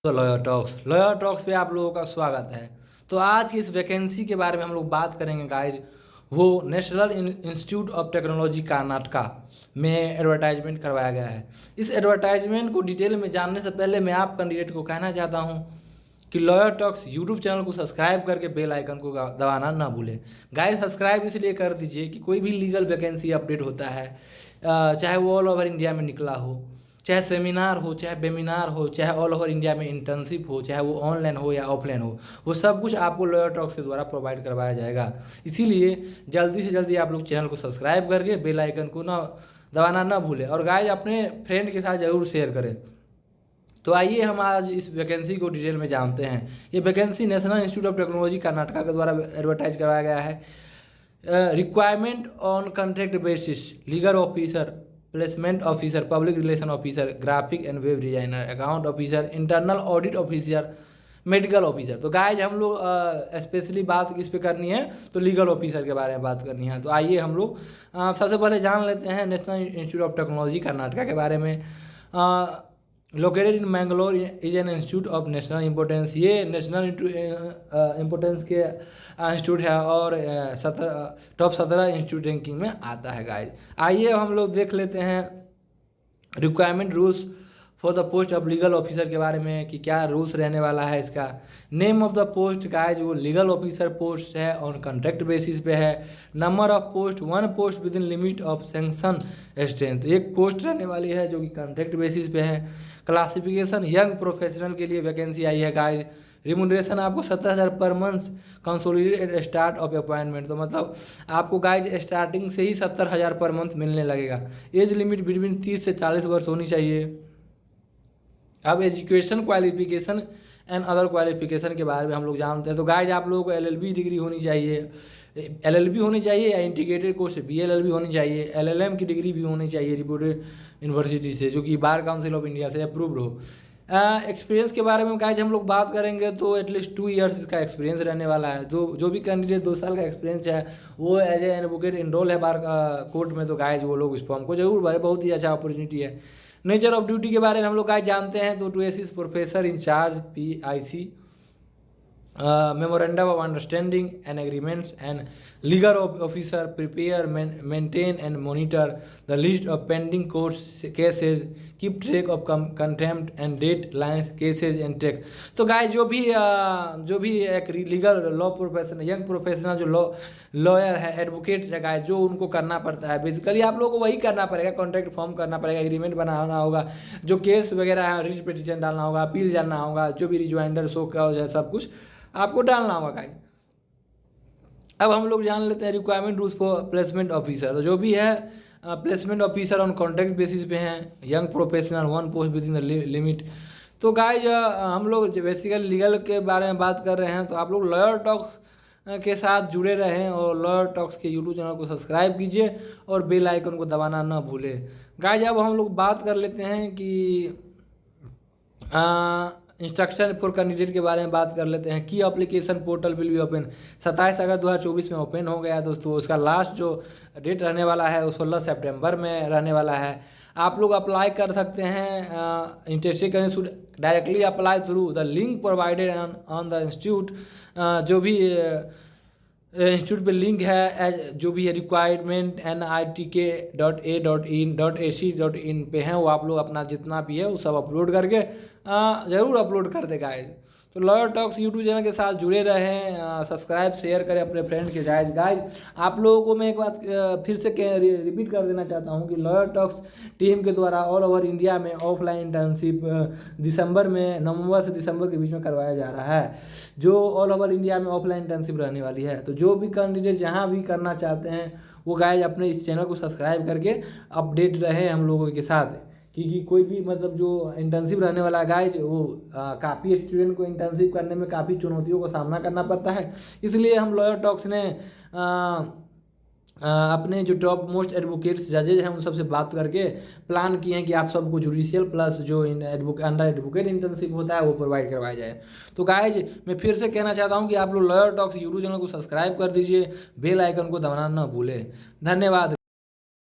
तो lawyer talks पे आप लोगों का स्वागत है। तो आज की इस वैकेंसी के बारे में हम लोग बात करेंगे गाइज। वो national institute of technology Karnataka में एडवर्टाइजमेंट करवाया गया है। इस एडवर्टाइजमेंट को डिटेल में जानने से पहले मैं आप कैंडिडेट को कहना चाहता हूँ कि लॉयर टॉक्स यूट्यूब चैनल को सब्सक्राइब करके बेल आइकन को दबाना ना भूलें। गाइस सब्सक्राइब इसलिए कर दीजिए कि कोई भी लीगल वैकेंसी अपडेट होता है, चाहे वो ऑल ओवर इंडिया में निकला हो, चाहे सेमिनार हो, चाहे वेमिनार हो, चाहे ऑल ओवर इंडिया में इंटर्नशिप हो, चाहे वो ऑनलाइन हो या ऑफलाइन हो, वो सब कुछ आपको लॉयर टॉक्स के द्वारा प्रोवाइड करवाया जाएगा। इसीलिए जल्दी से जल्दी आप लोग चैनल को सब्सक्राइब करके बेल आइकन को ना दबाना ना भूलें और गाइस अपने फ्रेंड के साथ ज़रूर शेयर करें। तो आइए हम आज इस वैकेंसी को डिटेल में जानते हैं। ये vacancy national institute of technology Karnataka के द्वारा एडवर्टाइज करवाया गया है। Requirement on contract basis, legal officer, placement officer, public relation officer, graphic and web designer, account officer, internal audit officer, medical officer. तो गाइज हम लोग स्पेशली बात किस पे करनी है, तो लीगल ऑफिसर के बारे में बात करनी है। तो आइए हम लोग सबसे पहले जान लेते हैं national institute of technology Karnataka के बारे में। Located in Mangalore is an institute of national importance. ये नेशनल इम्पोर्टेंस के इंस्टीट्यूट है और टॉप 17 इंस्टीट्यूट रैंकिंग में आता है गाइज। आइए हम लोग देख लेते हैं requirement rules for the post of legal officer के बारे में कि क्या रूल्स रहने वाला है इसका। Name of the post guys वो लीगल ऑफिसर पोस्ट है, ऑन कॉन्ट्रैक्ट बेसिस पे है। Number of post 1 post with in limit of sanction strength, एक पोस्ट रहने वाली है जो कि कॉन्ट्रैक्ट बेसिस पे है। क्लासिफिकेशन यंग प्रोफेशनल के लिए वैकेंसी आई है गाइज। रिमुनरेशन आपको 70,000 per month, consolidated start of appointment, तो मतलब आपको गाइज स्टार्टिंग से ही 70,000 पर मंथ मिलने लगेगा। एज लिमिट बिटवीन 30 से 40 वर्ष होनी चाहिए। अब education qualification and other qualification के बारे में हम लोग जानते हैं। तो गाइज आप लोगों को LLB डिग्री होनी चाहिए, LLB होनी चाहिए या इंटीग्रेटेड कोर्स BLLB होनी चाहिए। LLM की डिग्री भी होनी चाहिए रिप्यूटेड यूनिवर्सिटी से जो कि बार काउंसिल ऑफ इंडिया से अप्रूव्ड हो। एक्सपीरियंस के बारे में गाइज हम लोग बात करेंगे तो एटलीस्ट 2 ईयर्स इसका एक्सपीरियंस रहने वाला है। जो भी कैंडिडेट 2 साल का एक्सपीरियंस है वो एज ए एडवोकेट इनरोल है बार कोर्ट में, तो गाइज वो लोग इस फॉर्म को जरूर भरे, बहुत ही अच्छा अपॉर्चुनिटी है। नेचर ऑफ ड्यूटी के बारे में हम लोग गाइज जानते हैं तो to assist professor incharge PIC, memorandum of understanding and agreements, and legal officer prepare, maintain and monitor the list of pending court cases, keep track of contempt and deadlines cases and track। तो guys जो भी एक legal law professional young professional जो lawyer है, advocate है guys, जो उनको करना पड़ता है बेसिकली आप लोगों को वही करना पड़ेगा। कॉन्ट्रैक्ट फॉर्म करना पड़ेगा, एग्रीमेंट बनाना होगा, जो केस वगैरह है रिट पिटीशन डालना होगा, अपील जानना होगा, जो भी रिजॉइंडर शो का हो जाए सब कुछ आपको डालना होगा गाइस। अब हम लोग जान लेते हैं requirement rules for placement officer. तो जो भी है placement officer on contract basis पे हैं, young professional 1 post with in the limit. तो गाइज हम लोग बेसिकली लीगल के बारे में बात कर रहे हैं, तो आप लोग लॉयर टॉक्स के साथ जुड़े रहें और लॉयर टॉक्स के यूट्यूब चैनल को सब्सक्राइब कीजिए और बेल आइकन को दबाना ना भूलें। गाइज अब हम लोग बात कर लेते हैं कि इंस्ट्रक्शन फॉर कैंडिडेट के बारे में बात कर लेते हैं। की application portal will be open 27 अगस्त 2024 में ओपन हो गया है दोस्तों। उसका लास्ट जो डेट रहने वाला है वो 16 सितंबर में रहने वाला है। आप लोग अप्लाई कर सकते हैं, interested candidate should directly apply through the link provided on the institute. जो भी इंस्टीट्यूट पे लिंक है जो भी है रिक्वायरमेंट NITK.A.in.AC.in पे हैं, वो आप लोग अपना जितना भी है वो सब अपलोड करके ज़रूर अपलोड कर देगा। तो लॉयर टॉक्स यूट्यूब चैनल के साथ जुड़े रहें, सब्सक्राइब शेयर करें अपने फ्रेंड के गाइज। आप लोगों को मैं एक बात फिर से रिपीट कर देना चाहता हूँ कि लॉयर टॉक्स टीम के द्वारा ऑल ओवर इंडिया में ऑफलाइन इंटर्नशिप नवंबर से दिसंबर के बीच में करवाया जा रहा है, जो ऑल ओवर इंडिया में ऑफलाइन इंटर्नशिप रहने वाली है। तो जो भी कैंडिडेट जहाँ भी करना चाहते हैं वो गाइज अपने इस चैनल को सब्सक्राइब करके अपडेट रहें हम लोगों के साथ, क्योंकि कोई भी मतलब जो इंटर्नशिप रहने वाला गाइज वो काफ़ी स्टूडेंट को इंटर्नशिप करने में काफ़ी चुनौतियों का सामना करना पड़ता है। इसलिए हम लॉयर टॉक्स ने अपने जो टॉप मोस्ट एडवोकेट्स जजेज हैं उन सबसे बात करके प्लान किए हैं कि आप सबको जुडिशियल प्लस जो अंडर एडवोकेट इंटर्नशिप होता है वो प्रोवाइड करवाया जाए। तो गाइज मैं फिर से कहना चाहता हूँ कि आप लोग लॉयर टॉक्स यूट्यूब चैनल को सब्सक्राइब कर दीजिए, बेल आइकन को दबाना ना भूलें। धन्यवाद।